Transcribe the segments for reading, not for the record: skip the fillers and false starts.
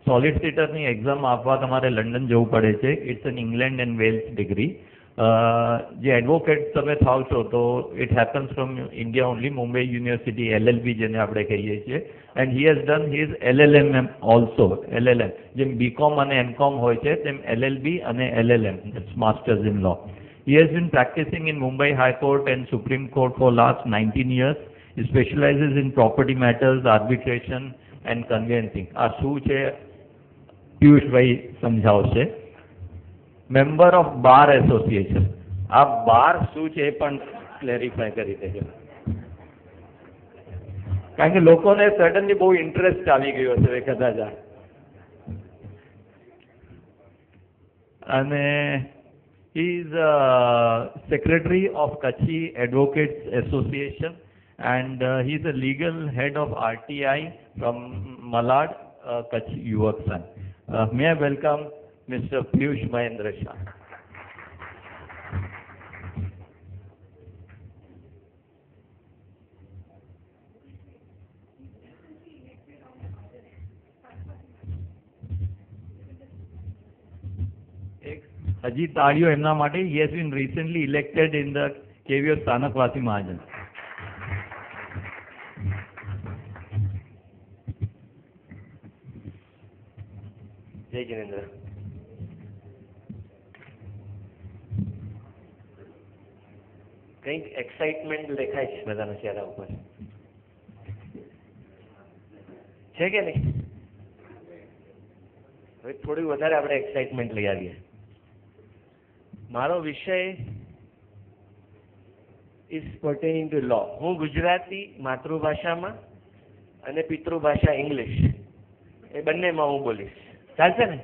સોલિસિટરની exam આપવા તમારે London જવું પડે છે. It's an England and Wales degree. જે એડવોકેટ તમે થાવ છો તો it happens from India only, Mumbai university LLB જેને આપણે કહીએ છીએ. And he has done his LLM also. LLM જેમ BCom અને MCom હોય છે તેમ LLB અને LLM, it's masters in law. He has been practicing in Mumbai High Court and Supreme Court for last 19 years. He specializes in property matters, arbitration and conveyancing. આ શું છે પિયુષભાઈ સમજાવશે. Member of bar association. આ બાર શું છે એ પણ clarify કરી દેજો, કારણ કે લોકોને સડનલી બહુ ઇન્ટરેસ્ટ આવી ગયો છે કદાચ. અને he is secretary of Kachi Advocates Association, and he is a legal head of RTI from Malad, Kutch Yuvak Sangh. May I welcome Mr. Piyush Mahendra Shah. હજી તાળીઓ એમના માટે. He has been recently elected in the KVO સ્થાનકવાસી મહાજન. જય જિનેન્દ્ર. કંઈક excitement દેખાય છે બધાના ચહેરા ઉપર, છે કે નહીં? હવે થોડી વધારે આપણે એક્સાઇટમેન્ટ લઈ આવીએ. મારો વિષય ઇઝ પર્ટેનિંગ ટુ લો. હું ગુજરાતી માતૃભાષામાં અને પિતૃભાષા ઇંગ્લિશ એ બંનેમાં હું બોલીશ. ચાલશે ને?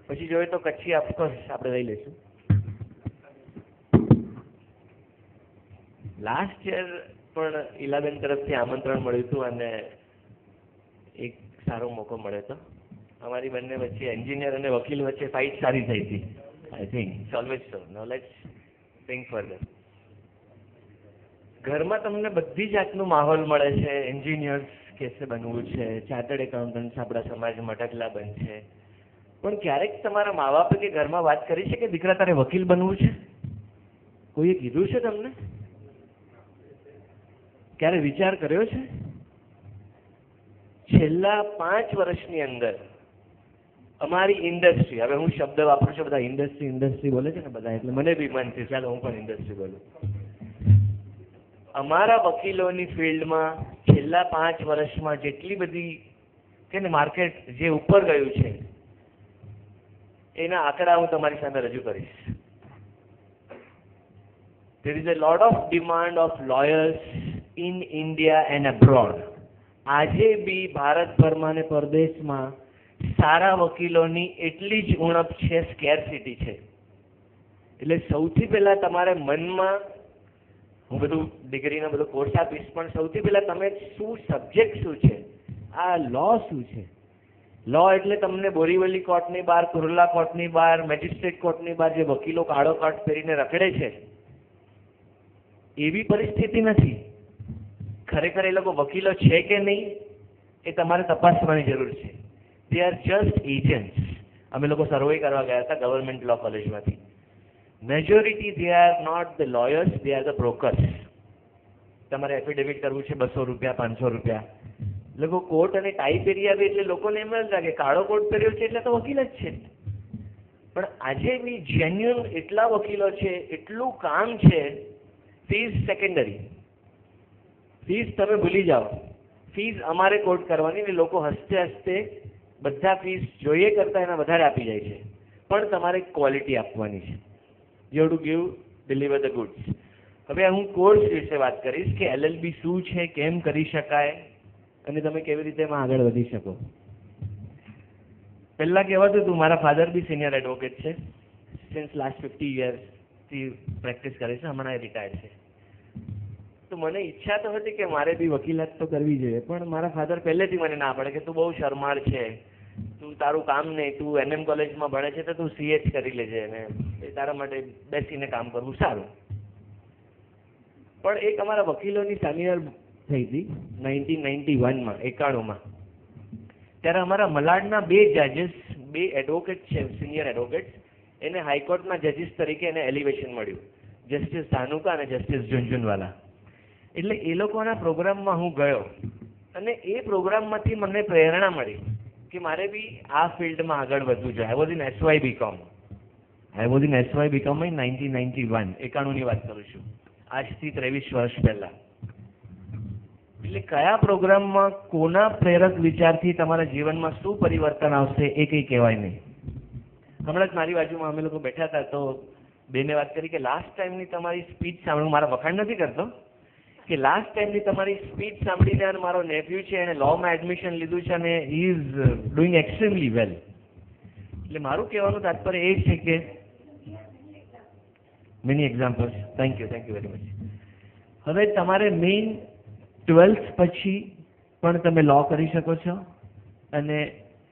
પછી જોઈએ તો કચ્છી ઓફકોર્સ આપણે લઈ લઈશું. લાસ્ટ યર પણ ઈલાબેન તરફથી આમંત્રણ મળ્યું હતું અને એક સારો મોકો મળ્યો હતો. અમારી બંને વચ્ચે એન્જિનિયર અને વકીલ વચ્ચે ફાઇટ સારી થઈ હતી. I think it's always so. Now let's think further. ઘરમાં તમને બધી જાતનું માહોલ મળે છે. એન્જિનિયર્સ કેસે બનવું છે, ચાર્ટર્ડ એકાઉન્ટન્ટ્સ આપણા સમાજમાં ટકલા બનશે. પણ ક્યારેક તમારા મા બાપે કે ઘરમાં વાત કરી છે કે દીકરા તારે વકીલ બનવું છે? કોઈએ કીધું છે તમને? ક્યારે વિચાર કર્યો છે? છેલ્લા 5 વર્ષની અંદર અમારી ઇન્ડસ્ટ્રી, હવે હું શબ્દ વાપરું છું, બધા ઇન્ડસ્ટ્રી બોલે છે ને બધા, એટલે મને બી મન છે ચાલો હું પણ ઇન્ડસ્ટ્રી બોલું. અમારા વકીલોની ફિલ્ડમાં છેલ્લા 5 વર્ષમાં જેટલી બધી કે ને માર્કેટ જે ઉપર ગયું છે એના આંકડા હું તમારી સામે રજૂ કરીશ. There is a lot of demand of lawyers in India and abroad. આજે બી ભારતભરમાં ને પરદેશમાં સારા વકીલોની એટલી જ ઉણપ છે, સ્કેરસિટી છે. એટલે સૌથી પહેલા તમારે મનમાં, હું બધું ડિગ્રીનો બધો કોર્સ આપીશ, પણ સૌથી પહેલા તમે શું સબ્જેક્ટ શું છે, આ લો શું છે. લો એટલે તમને બોરીવલી કોર્ટની બહાર, કુરલા કોર્ટની બહાર, મેજિસ્ટ્રેટ કોર્ટની બહાર જે વકીલો કાળો કોટ પહેરીને રખડે છે એવી પરિસ્થિતિ નથી. ખરેખર એ લોકો વકીલો છે કે નહીં એ તમારે તપાસવાની જરૂર છે. They are just agents. અમે લોકો સર્વે કરવા ગયા હતા ગવર્મેન્ટ લો કોલેજમાંથી. Majority they are not the lawyers, they are the brokers. તમારે એફિડેવિટ કરવું છે 200 રૂપિયા, 500 રૂપિયા. લોકો કોટ અને ટાઈ પહેરી આવે એટલે લોકોને એમ જ લાગે કાળો કોટ પહેર્યો છે એટલે તો વકીલ જ છે. પણ આજે બી જેન્યુઅન એટલા વકીલો છે, એટલું કામ છે. Fees secondary. ફીસ તમે ભૂલી જાઓ. ફીસ અમારે કોટ કરવાની ને લોકો હસતે હસતે બધા ફીસ જોઈએ કરતા એના વધારે આપી જાય છે. પણ તમારે ક્વોલિટી આપવાની છે. You have to give, deliver the goods. હવે હું કોર્સ વિશે વાત કરીશ કે LLB શું છે, કેમ કરી શકાય અને તમે કેવી રીતે એમાં આગળ વધી શકો. પહેલાં કહેવાતું હતું, મારા ફાધર બી સિનિયર એડવોકેટ છે, સિન્સ લાસ્ટ 50 યર્સથી પ્રેક્ટિસ કરે છે, હમણાં રિટાયર્ડ છે. તો મને ઈચ્છા તો હતી કે મારે બી વકીલાત તો કરવી જોઈએ, પણ મારા ફાધર પહેલેથી મને ના પાડે કે તું બહુ શરમાળ છે, તું તારું કામ નહીં, તું NM કોલેજમાં ભણે છે તો તું CH કરી લેજે અને એ તારા માટે બેસીને કામ કરવું સારું. પણ એક અમારા વકીલોની સેમિનાર થઈ હતી 1991માં 91માં. ત્યારે અમારા મલાડના 2 જજીસ, 2 એડવોકેટ છે, સિનિયર એડવોકેટ, એને હાઈકોર્ટના જજીસ તરીકે એને એલિવેશન મળ્યું, જસ્ટિસ ધાનુકા અને જસ્ટિસ ઝુનઝુનવાલા. એટલે એ લોકોના પ્રોગ્રામમાં હું ગયો અને એ પ્રોગ્રામમાંથી મને પ્રેરણા મળી કે મારે બી આ ફિલ્ડમાં આગળ વધવું જોઈએ. I was in SY BCom. I was in SY BCom in 1991, 91ની વાત કરું છું, આજથી 23 વર્ષ પહેલા. એટલે કયા પ્રોગ્રામમાં કોના પ્રેરક વિચારથી તમારા જીવનમાં શું પરિવર્તન આવશે એ કંઈ કહેવાય નહીં. હમણાં જ મારી બાજુમાં અમે લોકો બેઠા હતા તો બેને વાત કરી કે લાસ્ટ ટાઈમની તમારી સ્પીચ સાંભળું, મારા વખાણ નથી કરતો, કે લાસ્ટ ટાઈમની તમારી સ્પીચ સાંભળીને મારો નેફ્યુ છે એને લોમાં એડમિશન લીધું છે અને હી ઇઝ ડુઈંગ એક્સ્ટ્રીમલી વેલ. એટલે મારું કહેવાનું તાત્પર્ય એ છે કે many examples. Thank you very much. હવે તમારે મેઇન 12th પછી પણ તમે લો કરી શકો છો અને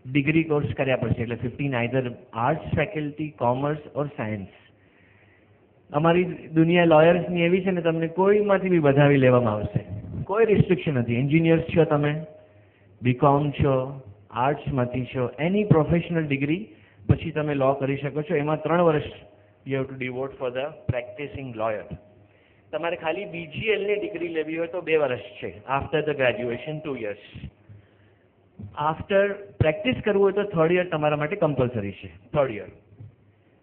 ડિગ્રી કોર્સ કર્યા પછી, એટલે 15 આઈધર આર્ટ્સ ફેકલ્ટી, કોમર્સ ઓર સાયન્સ. અમારી દુનિયા લોયર્સની એવી છે ને, તમને કોઈમાંથી બી વધાવી લેવામાં આવશે, કોઈ રિસ્ટ્રિક્શન નથી. એન્જિનિયર્સ છો તમે, BCom છો, આર્ટ્સમાંથી છો, એની પ્રોફેશનલ ડિગ્રી પછી તમે લો કરી શકો છો. એમાં 3 વર્ષ you have two devote for the practising lawyer. તમારે ખાલી BGLની ડિગ્રી લેવી હોય તો 2 વર્ષ છે. After the graduation 2 years. After practice કરવું હોય તો 3rd year તમારા માટે કમ્પલસરી છે, 3rd year.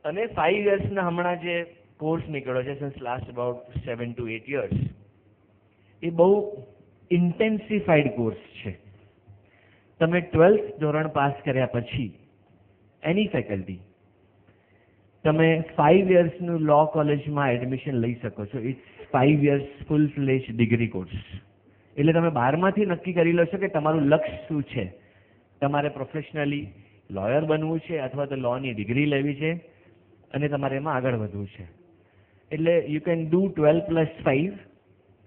અને 5 yearsના હમણાં જે કોર્સ નીકળ્યો છે since last about 7 to 8 years, એ બહુ ઇન્ટેન્સિફાઈડ કોર્સ છે. તમે 12th ધોરણ પાસ કર્યા પછી એની ફેકલ્ટી તમે 5 yearsનું લો કોલેજમાં એડમિશન લઈ શકો છો. It's 5 years full fledged degree course. એટલે તમે 12માંથી નક્કી કરી લો છો કે તમારું લક્ષ્ય શું છે. તમારે પ્રોફેશનલી લોયર બનવું છે અથવા તો લોની ડિગ્રી લેવી છે અને તમારે એમાં આગળ વધવું છે. એટલે યુ કેન ડુ 12+5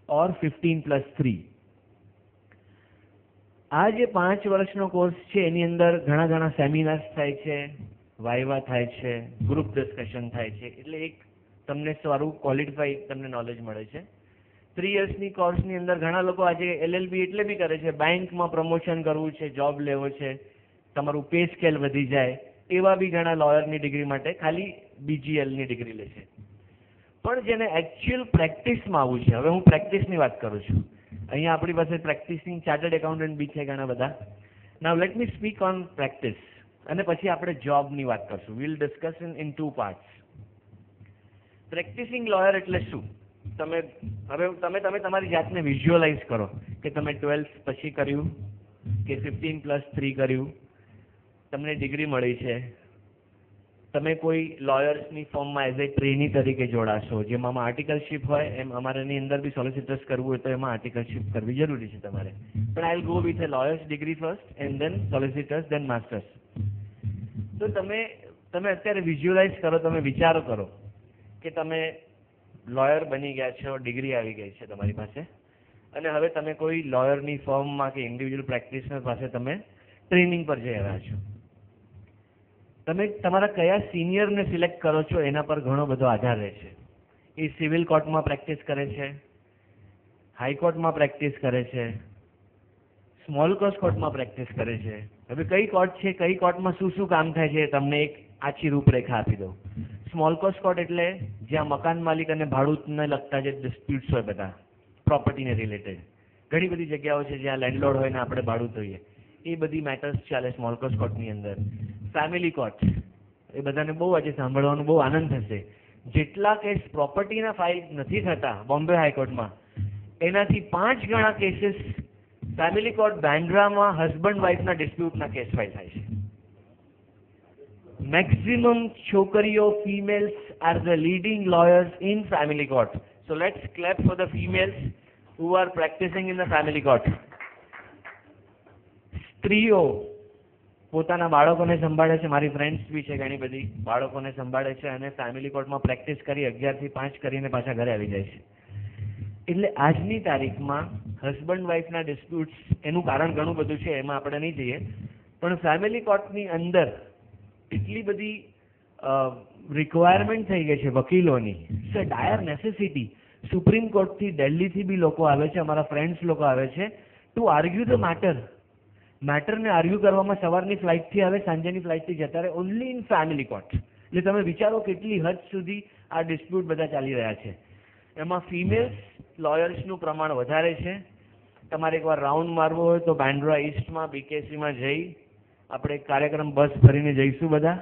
ઓર 15+3. આ જે 5 વર્ષનો કોર્સ છે એની અંદર ઘણા સેમિનાર્સ થાય છે, વાઇવા થાય છે, ગ્રુપ ડિસ્કશન થાય છે. એટલે એક તમને સારું ક્વોલિફાઈડ તમને નોલેજ મળે છે. 3 yearsની કોર્સની અંદર ઘણા લોકો આજે LLB એટલે બી કરે છે, બેંકમાં પ્રમોશન કરવું છે, જોબ લેવો છે, તમારું પે સ્કેલ વધી જાય, એવા બી ઘણા લોયરની ડિગ્રી માટે ખાલી BGLની ડિગ્રી લે છે. પણ જેને એકચ્યુઅલ પ્રેક્ટિસમાં આવવું છે, હવે હું પ્રેક્ટિસની વાત કરું છું, અહીંયા આપણી પાસે પ્રેક્ટિસિંગ ચાર્ટર્ડ એકાઉન્ટન્ટ બી છે ઘણા બધા. Now let me speak on practice, અને પછી આપણે જોબની વાત કરશું. We'll discuss in 2 parts. Practising lawyer એટલે શું? તમે તમારી જાતને વિઝ્યુઅલાઇઝ કરો કે તમે 12th પછી કર્યું કે 15+3 કર્યું, તમને ડિગ્રી મળી છે, તમે કોઈ લોયર્સની ફોર્મમાં એઝ એ ટ્રેની તરીકે જોડાશો, જેમાં આર્ટિકલશીપ હોય એમ અમારાની અંદર બી સોલિસિટર્સ કરવું હોય તો એમાં આર્ટિકલશીપ કરવી જરૂરી છે તમારે. પણ I will go with a lawyers degree first and then solicitors then masters. તો તમે અત્યારે વિઝ્યુઅલાઇઝ કરો, તમે વિચારો કરો કે તમે લોયર બની ગયા છો, ડિગ્રી આવી ગઈ છે તમારી પાસે, અને હવે તમે કોઈ લોયરની ફર્મમાં કે ઇન્ડિવિજ્યુઅલ પ્રેક્ટિશનર પાસે તમે ટ્રેનિંગ પર જઈ રહ્યા છો. તમે તમારા કયા સિનિયરને સિલેક્ટ કરો છો એના પર ઘણો બધો આધાર રહે છે. એ સિવિલ કોર્ટમાં પ્રેક્ટિસ કરે છે, હાઈકોર્ટમાં પ્રેક્ટિસ કરે છે, સ્મોલ કોઝ કોર્ટમાં પ્રેક્ટિસ કરે છે. હવે કઈ કોર્ટ છે, કઈ કોર્ટમાં શું કામ થાય છે, તમને એક આછી રૂપરેખા આપી દઉં. સ્મોલ કોઝ કોર્ટ એટલે જ્યાં મકાન માલિક અને ભાડૂતને લગતા જે ડિસ્પ્યુટ્સ હોય, બધા પ્રોપર્ટીને રિલેટેડ ઘણી બધી જગ્યાઓ છે જ્યાં લેન્ડલોર્ડ હોય ને આપણે ભાડૂત હોઈએ, એ બધી મેટર્સ ચાલે સ્મોલ કોઝ કોર્ટની અંદર. ફેમિલી કોર્ટ, એ બધાને બહુ આજે સાંભળવાનું બહુ આનંદ થશે. જેટલા કેસ પ્રોપર્ટીના ફાઇલ નથી થતા બોમ્બે હાઈકોર્ટમાં, એનાથી 5 ગણા કેસીસ ફેમિલી કોર્ટ બેન્ડ્રામાં હસબન્ડ વાઇફના ડિસ્પ્યુટના કેસ ફાઇલ થાય છે. મેક્સિમમ છોકરીઓ, females are the leading lawyers in family court. So let's clap for the females who are practicing in the family court. સ્ત્રીઓ પોતાના બાળકોને સંભાળે છે, મારી ફ્રેન્ડ્સ બી છે ઘણી બધી, બાળકોને સંભાળે છે અને ફેમિલી કોર્ટમાં પ્રેક્ટિસ કરી 11 થી 5 કરીને પાછા ઘરે આવી જાય છે. એટલે આજની તારીખમાં હસબન્ડ વાઇફના ડિસ્પ્યુટ્સ, એનું કારણ ઘણું બધું છે, એમાં આપણે નહીં જઈએ, પણ ફેમિલી કોર્ટની અંદર એટલી બધી રિક્વાયરમેન્ટ થઈ ગઈ છે વકીલોની, ઇટ્સ અ ડાયર નેસેસિટી. સુપ્રીમ કોર્ટથી, દિલ્હીથી બી લોકો આવે છે, અમારા ફ્રેન્ડ્સ લોકો આવે છે ટુ આર્ગ્યુ ધ મેટરને આર્ગ્યુ કરવામાં સવારની ફ્લાઇટથી આવે, સાંજેની ફ્લાઇટથી જતા રહે, ઓનલી ઇન ફેમિલી કોર્ટ. એટલે તમે વિચારો કેટલી હદ સુધી આ ડિસ્પ્યુટ બધા ચાલી રહ્યા છે. એમાં ફિમેલ્સ લોયર્સનું પ્રમાણ વધારે છે. તમારે એકવાર રાઉન્ડ મારવો હોય તો બાંદ્રા ઈસ્ટમાં બીકેસીમાં જઈ આપણે કાર્યક્રમ બસ ભરીને જઈશું બધા,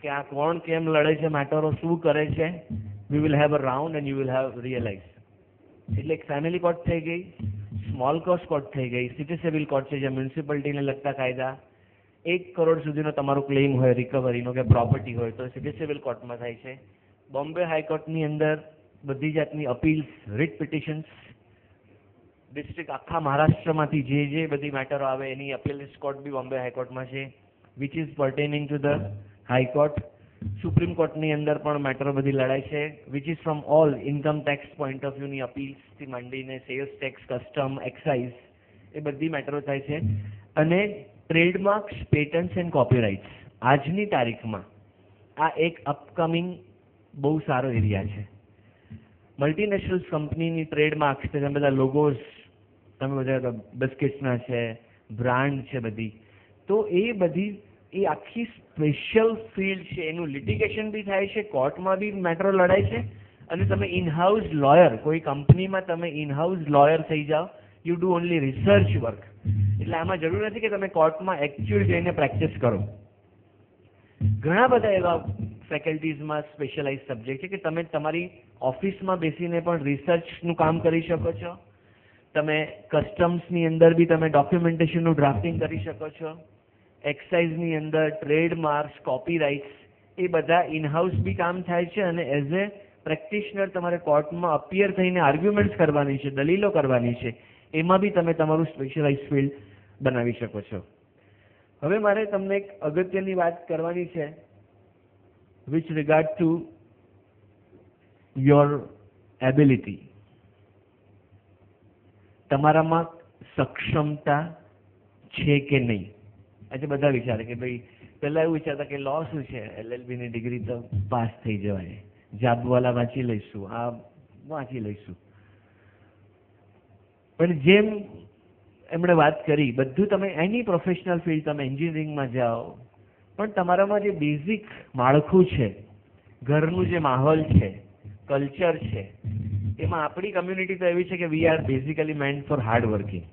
કે આ કોણ કેમ લડે છે, મેટરો શું કરે છે. We will have a round and you will have realise. એટલે એક ફેમિલી કોર્ટ થઈ ગઈ, સ્મોલ કોઝ કોર્ટ થઈ ગઈ, સિટી સિવિલ કોર્ટ છે જે મ્યુનિસિપાલિટીને લગતા કાયદા, 1 કરોડ સુધીનો તમારો ક્લેમ હોય રિકવરીનો કે પ્રોપર્ટી હોય તો સિટી સિવિલ કોર્ટમાં થાય છે. બોમ્બે હાઈકોર્ટની અંદર બધી જાતની અપીલ્સ, રિટ પિટિશન્સ, ડિસ્ટ્રિક્ટ આખા મહારાષ્ટ્રમાંથી જે બધી મેટરો આવે એની અપીલ્સ કોર્ટ બી બોમ્બે હાઈકોર્ટમાં છે, which is pertaining to the high court. Supreme કોર્ટની અંદર પણ મેટરો બધી લડાય છે, which is from all income tax point of વ્યૂની અપીલ્સથી માંડીને સેલ્સ ટેક્સ, કસ્ટમ, એક્સાઇઝ, એ બધી મેટરો થાય છે. અને ટ્રેડમાર્ક્સ, પેટન્ટ્સ એન્ડ કોપીરાઇટ્સ આજની તારીખમાં આ એક અપકમિંગ બહુ સારો એરિયા છે. મલ્ટીનેશનલ કંપનીની ટ્રેડમાર્ક્સ, તમે બધા લોગોસ, તમે બધા બિસ્કિટ્સના છે, બ્રાન્ડ છે બધી, તો એ બધી એ આખી સ્પેશિયલ ફિલ્ડ છે. એનું લિટિગેશન બી થાય છે, કોર્ટમાં બી મેટરો લડાય છે. અને તમે ઇનહાઉસ લોયર, કોઈ કંપનીમાં તમે ઇનહાઉસ લોયર થઈ જાઓ, you do only research work. એટલે આમાં જરૂર નથી કે તમે કોર્ટમાં એકચ્યુઅલ જઈને પ્રેક્ટિસ કરો. ઘણા બધા એવા ફેકલ્ટીઝમાં સ્પેશિયલાઇઝ સબ્જેક્ટ છે કે તમે તમારી ઓફિસમાં બેસીને પણ રિસર્ચનું કામ કરી શકો છો. તમે કસ્ટમ્સની અંદર બી તમે ડોક્યુમેન્ટેશનનું ડ્રાફ્ટિંગ કરી શકો છો. એક્સાઇઝની અંદર ટ્રેડમાર્ક્સ, કોપીરાઇટ્સ, એ બધા ઇનહાઉસ બી કામ થાય છે. અને એઝ એ પ્રેક્ટિશનર તમારે કોર્ટમાં અપિયર થઈને આર્ગ્યુમેન્ટ્સ કરવાની છે, દલીલો કરવાની છે, એમાં બી તમે તમારું સ્પેશિયલાઇઝ ફિલ્ડ બનાવી શકો છો. હવે મારે તમને એક અગત્યની વાત કરવાની છે which regard to your ability. તમારામાં સક્ષમતા છે કે નહીં. આજે બધા વિચારે કે ભાઈ, પહેલા એવું વિચારતા કે લો શું છે, LLB ની ડિગ્રી તો પાસ થઈ જવાય, જાબવાલા વાંચી લઈશું, આ વાંચી લઈશું. પણ જેમ એમણે વાત કરી, બધું તમે એની પ્રોફેશનલ ફિલ્ડ, તમે એન્જિનિયરિંગમાં જાઓ, પણ તમારામાં જે બેઝિક માળખું છે, ઘરનું જે માહોલ છે, કલ્ચર છે, એમાં આપણી કમ્યુનિટી તો એવી છે કે we are basically મેન્ટ four hard working.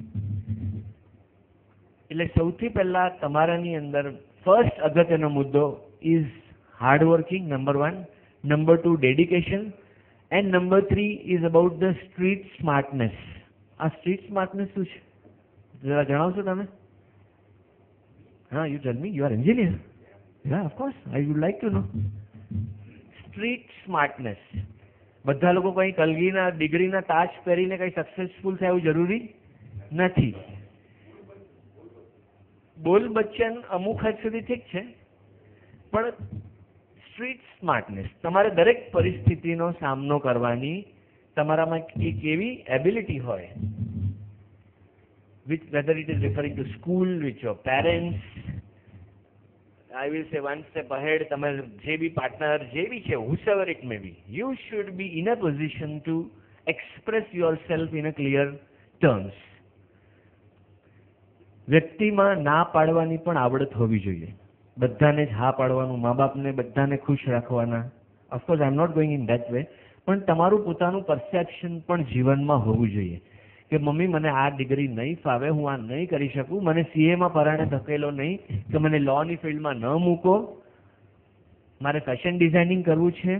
એટલે સૌથી પહેલા તમારાની અંદર ફર્સ્ટ અગત્યનો મુદ્દો is hard working, number 1. Number 2 dedication, and number 3 is about the street smartness. આ સ્ટ્રીટ સ્માર્ટનેસ શું છે જરા જણાવશો તમે? હા, you tell me, you are engineer. Yeah, of course, I would like to know. Street smartness. બધા લોકો કઈ કલગીના ડિગ્રીના તાજ પહેરીને કઈ સક્સેસફુલ થાય એવું જરૂરી નથી. બોલ બચ્ચન અમુક હદ સુધી ઠીક છે, પણ સ્ટ્રીટ સ્માર્ટનેસ, તમારે દરેક પરિસ્થિતિનો સામનો કરવાની તમારામાં એક એવી એબિલિટી હોય, which whether it is referring to school, with your parents, I will say one step ahead, તમારે જે બી પાર્ટનર, જે બી છે, whosoever it may be, you should be in a position to express yourself in a clear terms. વ્યક્તિમાં ના પાડવાની પણ આવડત હોવી જોઈએ. બધાને જ હા પાડવાનું, મા બાપને બધાને ખુશ રાખવાના, of course I am not going in that way, પણ તમારું પોતાનું પરસેપ્શન પણ જીવનમાં હોવું જોઈએ કે મમ્મી મને આ ડિગ્રી નહીં ફાવે, હું આ નહીં કરી શકું, મને CAમાં પરાણે ધકેલો નહીં, કે મને લોની ફિલ્ડમાં ન મૂકો, મારે ફેશન ડિઝાઇનિંગ કરવું છે,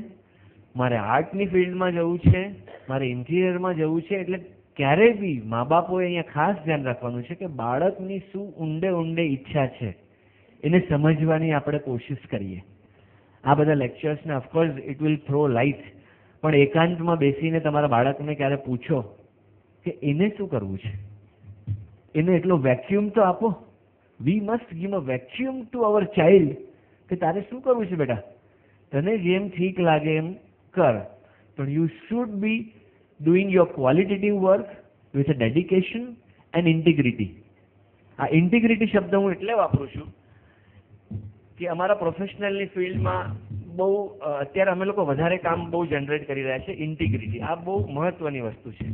મારે આર્ટની ફિલ્ડમાં જવું છે, મારે ઇન્ટિરિયરમાં જવું છે. એટલે ક્યારેય બી મા બાપોએ અહીંયા ખાસ ધ્યાન રાખવાનું છે કે બાળકની શું ઊંડે ઊંડે ઈચ્છા છે એને સમજવાની આપણે કોશિશ કરીએ. આ બધા લેક્ચર્સને of course it will throw light, પણ એકાંતમાં બેસીને તમારા બાળકને ક્યારે પૂછો કે એને શું કરવું છે, એને એટલો વેક્યુમ તો આપો. We must give a vacuum to our child કે તારે શું કરવું છે બેટા, તને જેમ ઠીક લાગે એમ કર, પણ you should be doing your qualitative work with a dedication and integrity. આ ઇન્ટિગ્રિટી શબ્દ હું એટલે વાપરું છું કે અમારા પ્રોફેશનલની ફિલ્ડમાં બહુ અત્યારે અમે લોકો વધારે કામ બહુ જનરેટ કરી રહ્યા છે ઇન્ટિગ્રિટી. આ બહુ મહત્વની વસ્તુ છે.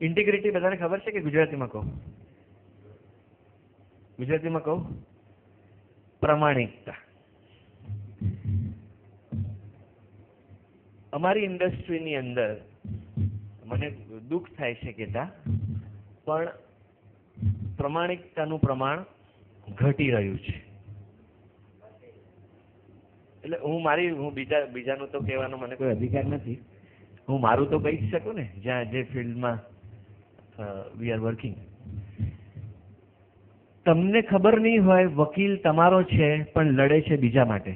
ઇન્ટિગ્રિટી બધાને ખબર છે કે ગુજરાતીમાં કહું? ગુજરાતીમાં કહું, પ્રમાણિકતા. અમારી ઇન્ડસ્ટ્રીની અંદર મને દુઃખ થાય છે કહેતા, પણ પ્રમાણિકતાનું પ્રમાણ ઘટી રહ્યું છે. એટલે હું બીજાનું તો કહેવાનો મને કોઈ અધિકાર નથી. હું મારું તો કહી જ શકું ને, જ્યાં જે ફિલ્ડમાં વી આર વર્કિંગ. તમને ખબર નહીં હોય વકીલ તમારો છે પણ લડે છે બીજા માટે.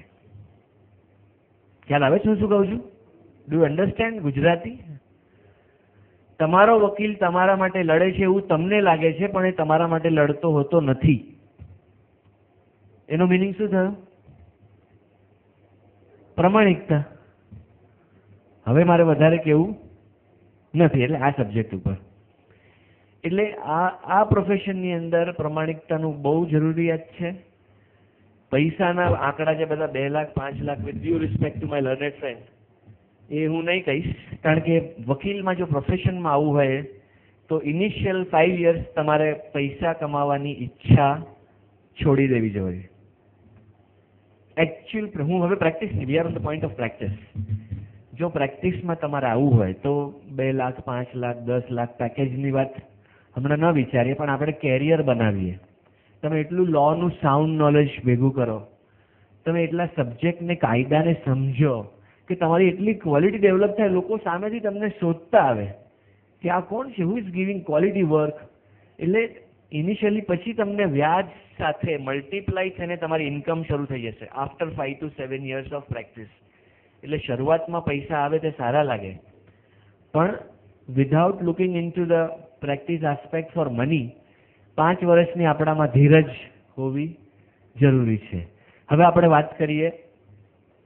ખ્યાલ આવે છે હું શું કહું છું? Do you understand Gujarati? તમારો વકીલ તમારા માટે લડે છે એવું તમને લાગે છે, પણ એ તમારા માટે લડતો હોતો નથી. એનો મિનિંગ શું થયો? પ્રમાણિકતા. હવે મારે વધારે કહેવું નથી, એટલે આ સબ્જેક્ટ ઉપર. એટલે આ પ્રોફેશનની અંદર પ્રમાણિકતાનું બહુ જરૂરિયાત છે. પૈસાના આંકડા જે બધા 2 lakh 5 lakh, with due respect to my learned friend, એ હું નહીં કહીશ. કારણ કે વકીલમાં જો પ્રોફેશનમાં આવવું હોય તો ઇનિશિયલ 5 years તમારે પૈસા કમાવાની ઈચ્છા છોડી દેવી જોઈએ. એકચ્યુઅલ હું હવે પ્રેક્ટિસની, we are on the point of practice. જો પ્રેક્ટિસમાં તમારે આવવું હોય તો 2 લાખ 5 લાખ 10 લાખ પેકેજની વાત હમણાં ન વિચારીએ, પણ આપણે કેરિયર બનાવીએ. તમે એટલું લોનું સાઉન્ડ નોલેજ ભેગું કરો, તમે એટલા સબ્જેક્ટને કાયદાને સમજો કે તમારી એટલી ક્વોલિટી ડેવલપ થાય, લોકો સામેથી તમને શોધતા આવે કે આ કોણ છે, who is giving quality work. એટલે ઇનિશિયલી પછી તમને વ્યાજ સાથે મલ્ટીપ્લાય થઈને તમારી ઇન્કમ શરૂ થઈ જશે after 5 to 7 years of practice. એટલે શરૂઆતમાં પૈસા આવે તે સારા લાગે, પણ without looking in to the practice aspect for money, 5 વર્ષની આપણામાં ધીરજ હોવી જરૂરી છે. હવે આપણે વાત કરીએ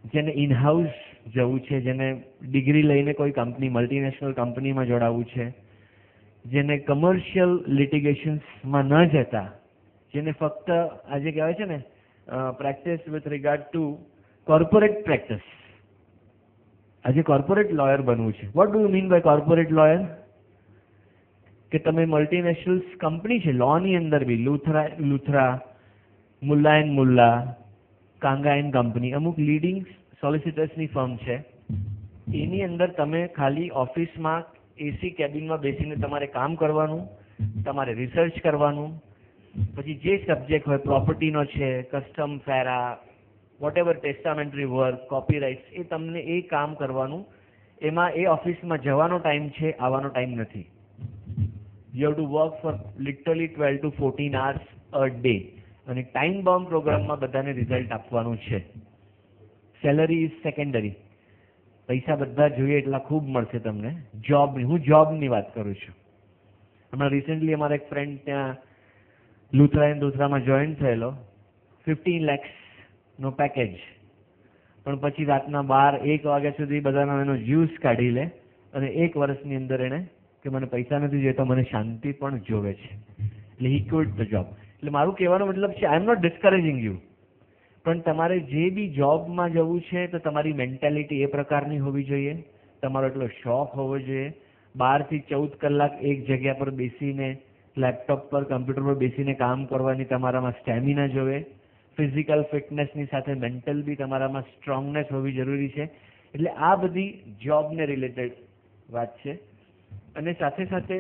જેને ઇનહાઉસ જવું છે, જેને ડિગ્રી લઈને કોઈ કંપની, મલ્ટીનેશનલ કંપનીમાં જોડાવવું છે, જેને કમર્શિયલ લિટિગેશન્સમાં ન જતા, જેને ફક્ત આજે કહેવાય છે ને practice with regard to corporate practice, આજે કોર્પોરેટ લોયર બનવું છે. What do you mean by corporate lawyer? કે તમે મલ્ટીનેશનલ કંપની છે લોની અંદર બી, Luthra, Mulla and Mulla, Kanga and company, અમુક લીડિંગ સોલિસિટર્સની ફર્મ છે, એની અંદર તમે ખાલી ઓફિસમાં એસી કેબિનમાં બેસીને તમારે કામ કરવાનું, તમારે રિસર્ચ કરવાનું, પછી જે સબ્જેક્ટ હોય પ્રોપર્ટીનો છે, કસ્ટમ ફેરા, વોટેવર ટેસ્ટામેન્ટરી વર્ક, કોપીરાઇટ્સ, એ તમને એ કામ કરવાનું. એમાં એ ઓફિસમાં જવાનો ટાઈમ છે, આવવાનો ટાઈમ નથી. You have to work four literally 12 to 14 hours a day, અને ટાઈમ બાઉન્ડ પ્રોગ્રામમાં બધાને રિઝલ્ટ આપવાનું છે. Salary is secondary. પૈસા બધા જોઈએ એટલા ખૂબ મળશે તમને. હું જોબની વાત કરું છું. હમણાં રિસેન્ટલી અમારા એક ફ્રેન્ડ ત્યાં લુથરામાં જોઈન થયેલો, 15 lakhsનો પેકેજ, પણ પછી રાતના 12-1 વાગ્યા સુધી બધાનો એનો જ્યુસ કાઢી લે, અને 1 વર્ષની અંદર એને કે મને પૈસા નથી જોઈતો, મને શાંતિ પણ જોવે છે. એટલે હી ક્વિટ ધ જોબ. એટલે મારું કહેવાનો મતલબ છે, આઈ એમ નોટ ડિસ્કરેજિંગ યુ, પણ તમારે જે બી જોબમાં જવું છે તો તમારી મેન્ટાલિટી એ પ્રકારની હોવી જોઈએ, તમારો એટલો શોખ હોવો જોઈએ. 12 થી 14 કલાક એક જગ્યા પર બેસીને, લેપટોપ પર, કમ્પ્યુટર પર બેસીને કામ કરવાની તમારામાં સ્ટેમિના જોવે. ફિઝિકલ ફિટનેસની સાથે મેન્ટલ બી તમારામાં સ્ટ્રોંગનેસ હોવી જરૂરી છે. એટલે આ બધી જોબને રિલેટેડ વાત છે. અને સાથે સાથે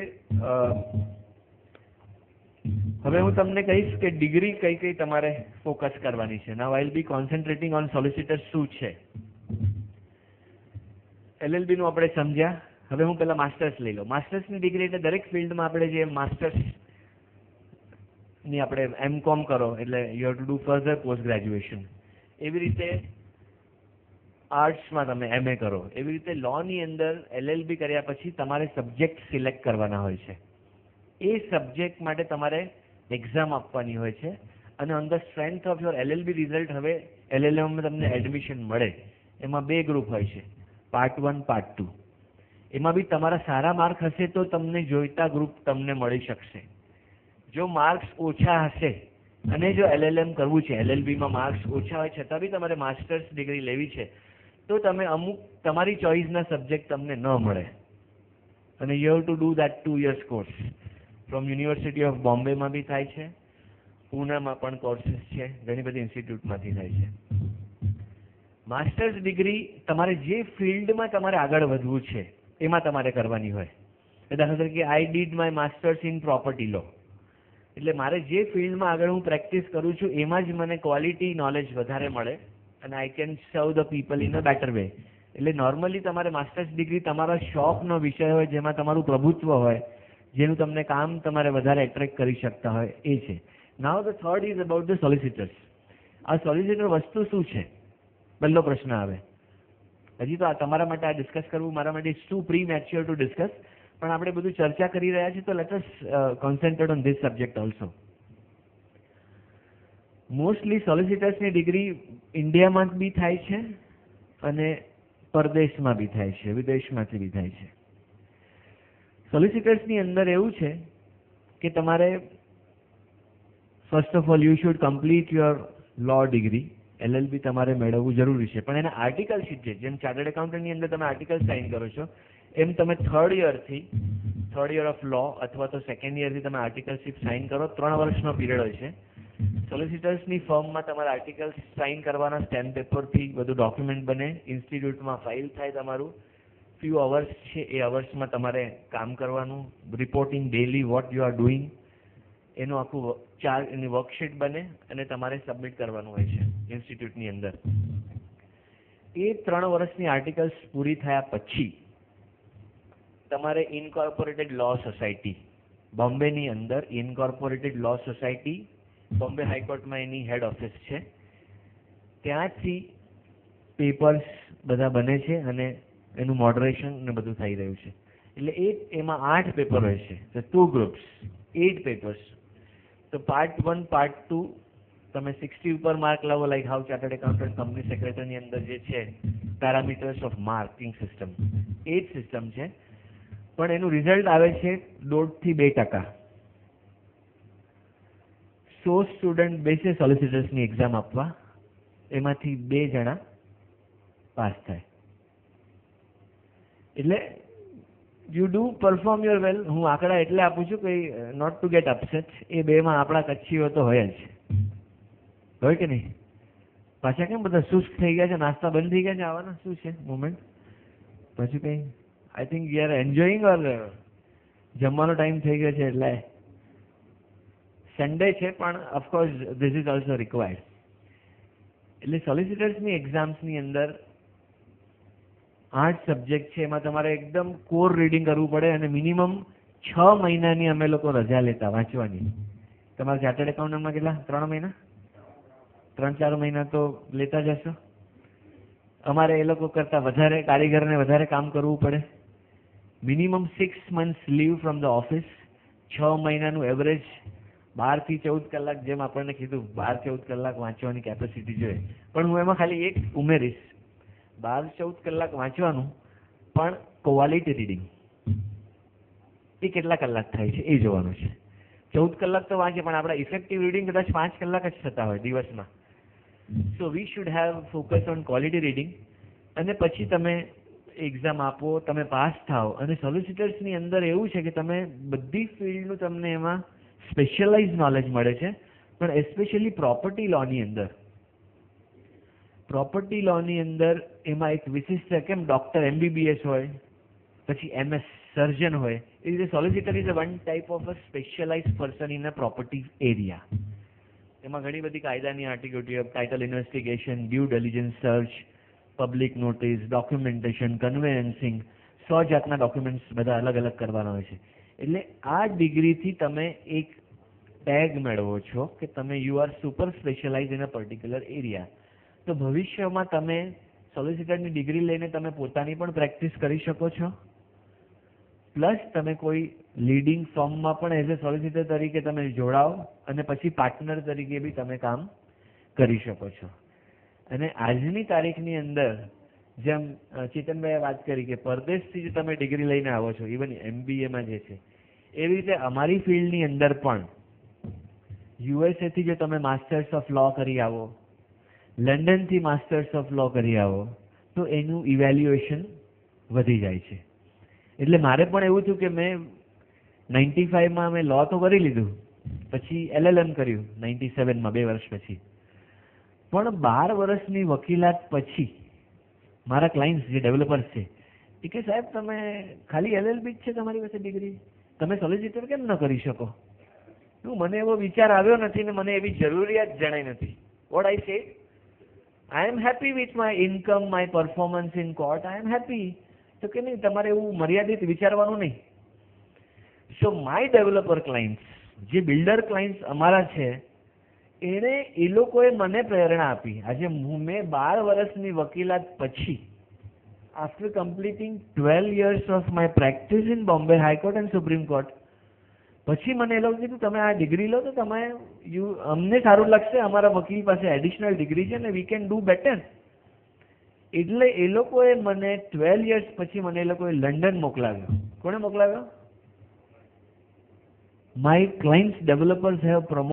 હવે હું તમને કહીશ કે ડિગ્રી કઈ કઈ તમારે ફોકસ કરવાની છે. Now I will be concentrating on solicitor શું છે. LLB નું આપણે સમજ્યા. હવે હું પહેલા માસ્ટર્સ લઈ લઉં. માસ્ટર્સની ડિગ્રી એટલે દરેક ફિલ્ડમાં આપણે જે માસ્ટર્સની આપણે M.Com કરો એટલે you have to do further post graduation. એવી રીતે આર્ટ્સમાં તમે MA કરો, એવી રીતે લોની અંદર LLB કર્યા પછી તમારે સબ્જેક્ટ સિલેક્ટ કરવાના હોય છે. એ સબ્જેક્ટ માટે તમારે એક્ઝામ આપવાની હોય છે, અને on the strength of your LLB result હવે LLMમાં તમને એડમિશન મળે. એમાં 2 ગ્રુપ હોય છે, પાર્ટ 1, પાર્ટ 2. એમાં બી તમારા સારા માર્ક હશે તો તમને જોઈતા ગ્રુપ તમને મળી શકશે. જો માર્ક્સ ઓછા હશે અને જો LLM કરવું છે, LLBમાં માર્ક્સ ઓછા હોય છતાં બી તમારે માસ્ટર્સ ડિગ્રી લેવી છે, તો તમે અમુક તમારી ચોઇસના સબ્જેક્ટ તમને ન મળે અને you have to do that 2 years course. From university of બોમ્બેમાં બી થાય છે, પૂનામાં પણ કોર્સીસ છે, ઘણી બધી ઇન્સ્ટિટ્યૂટમાંથી થાય છે. માસ્ટર્સ ડિગ્રી તમારે જે ફિલ્ડમાં તમારે આગળ વધવું છે એમાં તમારે કરવાની હોય. દાખલા તરીકે I did my masters in property law, એટલે મારે જે ફિલ્ડમાં આગળ હું પ્રેક્ટિસ કરું છું એમાં જ મને ક્વોલિટી નોલેજ વધારે મળે અને I can serve the people in a better way. એટલે નોર્મલી તમારે માસ્ટર્સ ડિગ્રી તમારા શોખનો વિષય હોય, જેમાં તમારું પ્રભુત્વ હોય, જેનું તમને કામ તમારે વધારે એટ્રેક્ટ કરી શકતા હોય, એ છે. Now the third is about the solicitors. આ સોલિસિટર વસ્તુ શું છે, પહેલો પ્રશ્ન આવે. હજી તો આ તમારા માટે આ ડિસ્કસ કરવું મારા માટે it's too premature to discuss, પણ આપણે બધું ચર્ચા કરી રહ્યા છીએ તો let us concentrate on this subject also. Mostly સોલિસિટર્સની ડિગ્રી ઇન્ડિયામાં જ બી થાય છે અને પરદેશમાં બી થાય છે, વિદેશમાંથી બી થાય છે. સોલિસિટર્સની અંદર એવું છે કે તમારે first of all you should complete your law degree, LLB તમારે મેળવવું જરૂરી છે. પણ એના આર્ટિકલશીપ છે, જેમ ચાર્ટર્ડ એકાઉન્ટન્ટની અંદર તમે આર્ટિકલ સાઇન કરો છો, એમ તમે થર્ડ યર ઓફ લો અથવા તો સેકન્ડ યરથી તમે આર્ટિકલશીપ સાઇન કરો. 3 વર્ષનો પીરિયડ હોય છે. સોલિસિટર્સની ફર્મમાં તમારે આર્ટિકલ્સ સાઇન કરવાના, સ્ટેમ્પ પેપરથી બધું ડોક્યુમેન્ટ બને, ઇન્સ્ટિટ્યૂટમાં ફાઇલ થાય, તમારું ફ્યુ અવર્સ છે એ અવર્સમાં તમારે કામ કરવાનું, reporting daily what you are doing, એનું આખું એની વર્કશીટ બને અને તમારે સબમિટ કરવાનું હોય છે ઇન્સ્ટિટ્યૂટની અંદર. એ 3 વર્ષની આર્ટિકલ્સ પૂરી થયા પછી તમારે ઇનકોર્પોરેટેડ લો સોસાયટી, બોમ્બેની અંદર ઇનકોર્પોરેટેડ લો સોસાયટી, બોમ્બે હાઈકોર્ટમાં એની હેડ ઓફિસ છે, ત્યાંથી પેપર્સ બધા બને છે અને એનું મોડરેશન ને બધું થઈ રહ્યું છે. એટલે એમાં 8 પેપર હોય છે, તો 2 ગ્રુપ્સ, 8 પેપર્સ. તો પાર્ટ 1, પાર્ટ 2 તમે 60 ઉપર માર્ક લાવો, like how chartered accountant, company સેક્રેટરીની અંદર જે છે પેરામીટર્સ ઓફ માર્કિંગ સિસ્ટમ, એ જ સિસ્ટમ છે, પણ એનું રિઝલ્ટ આવે છે 1.5 થી 2%. 100 સ્ટુડન્ટ બેસે સોલિસિટર્સની એક્ઝામ આપવા, એમાંથી 2 જણા પાસ થાય. એટલે યુ ડુ પરફોર્મ યોર વેલ. હું આંકડા એટલે આપું છું કે નોટ ટુ ગેટ અપસેટ. એ 2માં આપણા કચ્છીઓ તો હોય જ, હોય કે નહીં? પાછા કેમ બધા સુસ્ત થઈ ગયા છે, નાસ્તા બંધ થઈ ગયા છે, આવવાના શું છે મુમેન્ટ? પછી કંઈ I think we are enjoying or જમવાનો ટાઈમ થઈ ગયો છે એટલે સન્ડે છે, પણ of course this is also required. એટલે સોલિસિટર્સની એક્ઝામ્સની અંદર 8 સબ્જેક્ટ છે, એમાં તમારે એકદમ કોર રીડિંગ કરવું પડે અને મિનિમમ 6 મહિનાની અમે લોકો રજા લેતા વાંચવાની. તમારે ચાર્ટર્ડ એકાઉન્ટન્ટમાં કેટલા? 3 મહિના, 3-4 મહિના તો લેતા જ હશો. અમારે એ લોકો કરતાં વધારે, કારીગરને વધારે કામ કરવું પડે. Minimum 6 months leave from the office, 6 મહિનાનું એવરેજ 12 થી 14 કલાક, જેમ આપણને કીધું 12-14 કલાક વાંચવાની કેપેસિટી જોઈએ. પણ હું એમાં ખાલી એક ઉમેરીશ, 12-14 કલાક વાંચવાનું, પણ ક્વોલિટી રીડિંગ એ કેટલા કલાક થાય છે એ જોવાનું છે. 14 કલાક તો વાંચે, પણ આપણા ઇફેક્ટિવ રીડિંગ કદાચ 5 કલાક જ થતા હોય દિવસમાં. So we should have focus on quality reading. અને પછી તમે એક્ઝામ આપો, તમે પાસ થાઓ. અને સોલિસિટર્સની અંદર એવું છે કે તમે બધી ફિલ્ડનું તમને એમાં સ્પેશિયલાઇઝ નોલેજ મળે છે, પણ એસ્પેશિયલી પ્રોપર્ટી લોની અંદર. પ્રોપર્ટી લોની અંદર એમાં એક વિશિષ્ટ, કેમ ડૉક્ટર MBBS હોય, પછી MS સર્જન હોય, એ રીતે solicitor is one type of a specialise person in a property area. એમાં ઘણી બધી કાયદાની articles, title investigation, due diligence search, public notice, documentation, conveyancing, 100 જાતના ડોક્યુમેન્ટ્સ બધા અલગ અલગ કરવાના હોય છે. એટલે આ ડિગ્રીથી તમે એક ટેગ મેળવો છો કે તમે you are super specialise in a particular area. તો ભવિષ્યમાં તમે સોલિસિટરની ડિગ્રી લઈને તમે પોતાની પણ પ્રેક્ટિસ કરી શકો છો, પ્લસ તમે કોઈ લીડિંગ ફર્મમાં પણ એઝ એ સોલિસિટર તરીકે તમે જોડાઓ અને પછી પાર્ટનર તરીકે બી તમે કામ કરી શકો છો. અને આજની તારીખની અંદર જેમ ચેતનભાઈએ વાત કરી કે પરદેશથી જ તમે ડિગ્રી લઈને આવો છો, ઇવન MBAમાં જે છે, એવી રીતે અમારી ફિલ્ડની અંદર પણ યુએસએથી જો તમે માસ્ટર્સ ઓફ લો કરી આવો, લંડનથી માસ્ટર્સ ઓફ લો કરી આવો, તો એનું ઇવેલ્યુએશન વધી જાય છે. એટલે મારે પણ એવું થયું કે મેં 95માં મેં લો તો કરી લીધું, પછી LLM કર્યું 97માં 2 વર્ષ પછી. પણ 12 વર્ષની વકીલાત પછી મારા ક્લાયન્ટ્સ જે ડેવલપર્સ છે એ કે સાહેબ તમે ખાલી LLB જ છે તમારી પાસે ડિગ્રી, તમે સોલિસિટર કેમ ન કરી શકો? મને એવો વિચાર આવ્યો નથી ને મને એવી જરૂરિયાત જણાઈ નથી. What I said, I am happy with my income, my performance in court, I am happy. તો કે નહીં, તમારે એવું મર્યાદિત વિચારવાનું નહીં. સો માય ડેવલપર ક્લાયન્ટ્સ, જે બિલ્ડર ક્લાયન્ટ્સ અમારા છે, એને એ લોકોએ મને પ્રેરણા આપી. આજે મેં 12 વર્ષની વકીલાત પછી, after completing 12 years of my practice in Bombay high court and supreme court, પછી મને એ લોકો કીધું તમે આ ડિગ્રી લો તો તમે અમને સારું લાગશે, અમારા વકીલ પાસે એડિશનલ ડિગ્રી છે ને વી કેન ડુ બેટર. એટલે એ લોકોએ મને 12 years પછી મને એ લોકોએ લંડન મોકલાવ્યો. કોણે મોકલાવ્યો? My clients developers have promoted